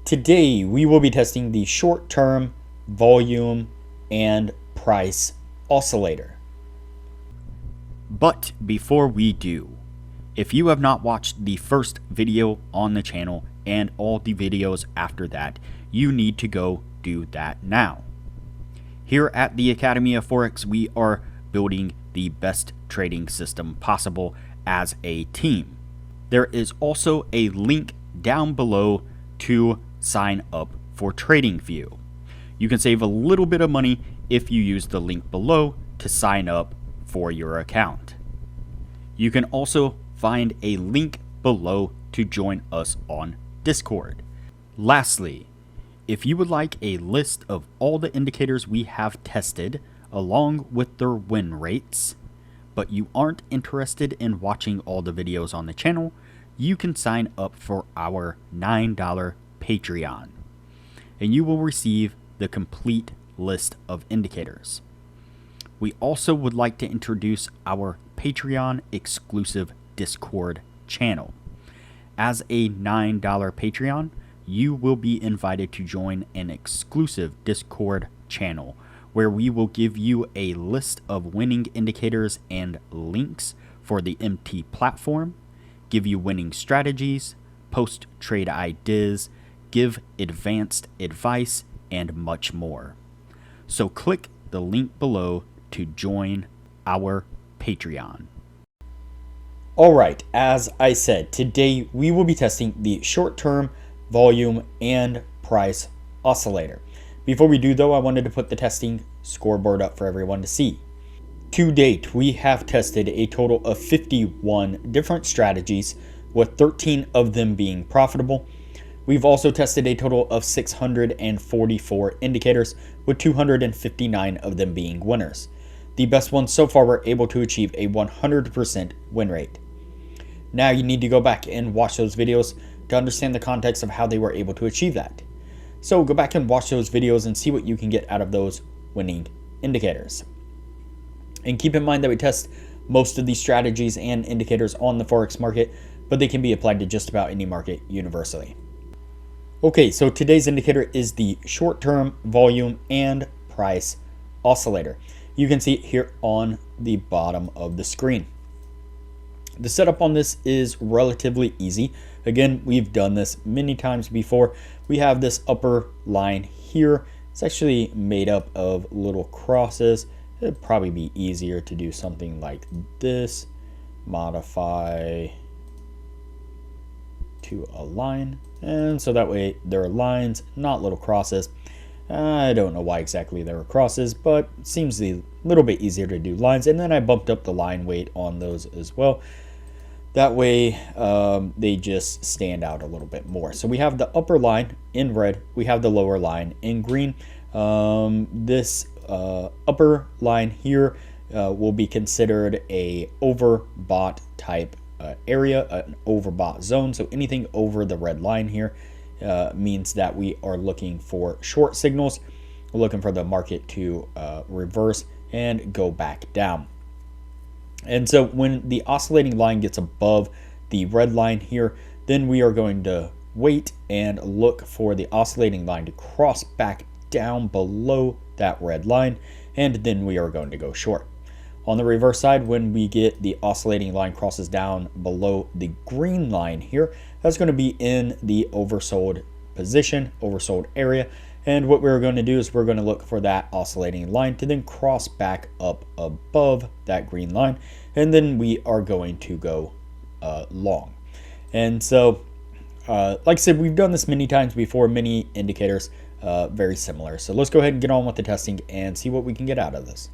Today we will be testing the short-term volume and price oscillator. But before we do, if you have not watched the first video on the channel and all the videos after that, you need to go do that now. Here at the Academy of Forex, we are building the best trading system possible as a team. There is also a link down below to sign up for Tradingview. You can save a little bit of money if you use the link below to sign up for your account. You can also find a link below to join us on Discord. Lastly, if you would like a list of all the indicators we have tested along with their win rates, but you aren't interested in watching all the videos on the channel, you can sign up for our $9 Patreon, and you will receive the complete list of indicators. We also would like to introduce our Patreon exclusive Discord channel. As a $9 Patreon, you will be invited to join an exclusive Discord channel where we will give you a list of winning indicators and links for the MT platform, give you winning strategies, post trade ideas, give advanced advice, and much more. So click the link below to join our Patreon. Alright, as I said, today we will be testing the short-term volume and price oscillator. Before we do though, I wanted to put the testing scoreboard up for everyone to see. To date, we have tested a total of 51 different strategies, with 13 of them being profitable. We've also tested a total of 644 indicators, with 259 of them being winners. The best ones so far were able to achieve a 100% win rate. Now you need to go back and watch those videos to understand the context of how they were able to achieve that. So go back and watch those videos and see what you can get out of those winning indicators. And keep in mind that we test most of these strategies and indicators on the Forex market, but they can be applied to just about any market universally. Okay, so today's indicator is the short-term volume and price oscillator. You can see it here on the bottom of the screen. The setup on this is relatively easy. Again, we've done this many times before. We have this upper line here. It's actually made up of little crosses. It'd probably be easier to do something like this. Modify to a line, and so that way there are lines, not little crosses. I don't know why exactly there are crosses, but it seems a little bit easier to do lines. And then I bumped up the line weight on those as well. That way they just stand out a little bit more. So we have the upper line in red, we have the lower line in green. This upper line here will be considered a overbought type area, an overbought zone. So anything over the red line here means that we are looking for short signals. We're looking for the market to reverse and go back down. And so when the oscillating line gets above the red line here, then we are going to wait and look for the oscillating line to cross back down below that red line, and then we are going to go short. On the reverse side, when we get the oscillating line crosses down below the green line here, that's going to be in the oversold position, oversold area. And what we're going to do is we're going to look for that oscillating line to then cross back up above that green line, and then we are going to go long. And so like I said, we've done this many times before, many indicators, very similar. So let's go ahead and get on with the testing and see what we can get out of this.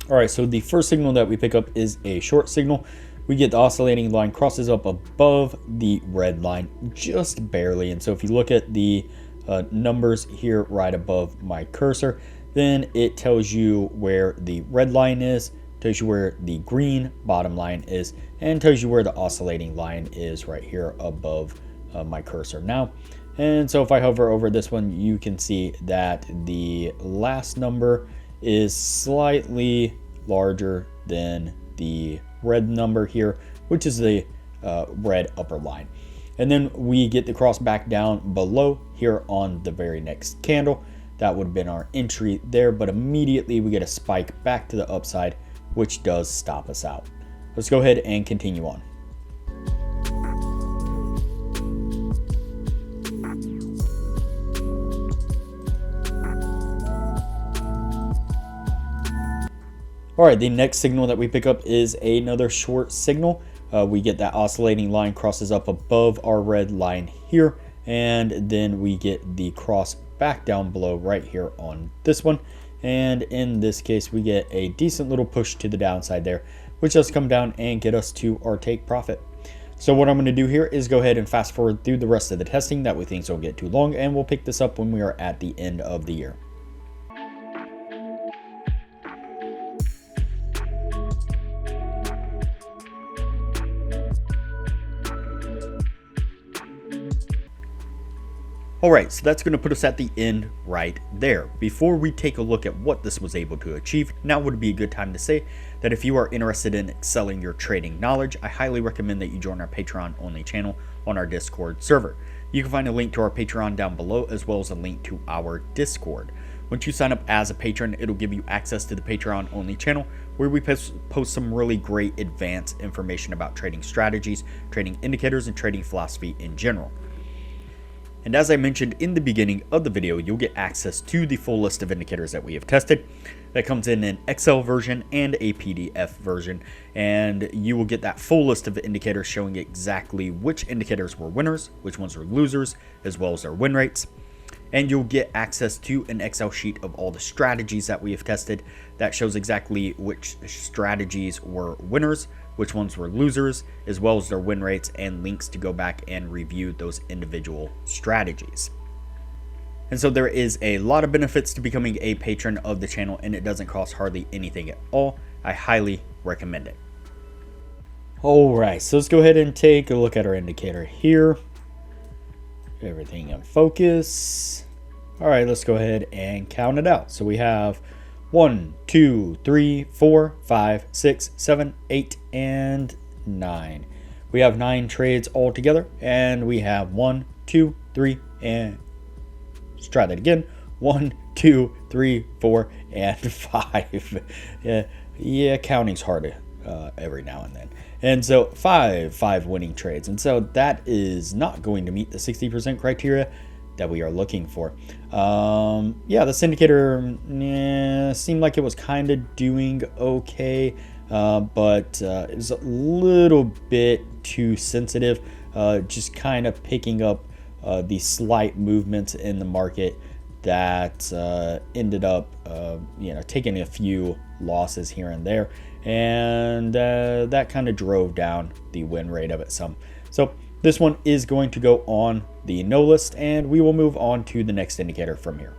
All right, so the first signal that we pick up is a short signal. We get the oscillating line crosses up above the red line just barely. And so if you look at the numbers here right above my cursor, then it tells you where the red line is, tells you where the green bottom line is, and tells you where the oscillating line is right here above my cursor now. And so if I hover over this one, you can see that the last number is slightly larger than the red number here, which is the red upper line. And then we get the cross back down below here on the very next candle. That would have been our entry there, but immediately we get a spike back to the upside, which does stop us out. Let's go ahead and continue on. All right, the next signal that we pick up is another short signal. We get that oscillating line crosses up above our red line here, and then we get the cross back down below right here on this one. And in this case, we get a decent little push to the downside there, which does come down and get us to our take profit. So what I'm going to do here is go ahead and fast forward through the rest of the testing. That way things don't get too long, and we'll pick this up when we are at the end of the year. Alright, so that's going to put us at the end right there. Before we take a look at what this was able to achieve, now would be a good time to say that if you are interested in excelling your trading knowledge, I highly recommend that you join our Patreon only channel on our Discord server. You can find a link to our Patreon down below, as well as a link to our Discord. Once you sign up as a patron, it'll give you access to the Patreon only channel, where we post some really great advanced information about trading strategies, trading indicators, and trading philosophy in general. And as I mentioned in the beginning of the video, you'll get access to the full list of indicators that we have tested. That comes in an Excel version and a PDF version. And you will get that full list of indicators showing exactly which indicators were winners, which ones were losers, as well as their win rates. And you'll get access to an Excel sheet of all the strategies that we have tested that shows exactly which strategies were winners, which ones were losers, as well as their win rates, and links to go back and review those individual strategies. And so there is a lot of benefits to becoming a patron of the channel, and it doesn't cost hardly anything at all. I highly recommend it. Alright, so let's go ahead and take a look at our indicator here. Everything in focus. Alright, let's go ahead and count it out. So we have 1, 2, 3, 4, 5, 6, 7, 8, and 9. We have 9 trades all together, and we have 1, 2, 3, and let's try that again. 1, 2, 3, 4, and 5. Yeah, counting's hard every now and then. And so 5 winning trades. And so that is not going to meet the 60% criteria that we are looking for. Yeah, this indicator seemed like it was kind of doing okay, but it was a little bit too sensitive, just kind of picking up the slight movements in the market that ended up taking a few losses here and there, and that kind of drove down the win rate of it some. So this one is going to go on the no list, and we will move on to the next indicator from here.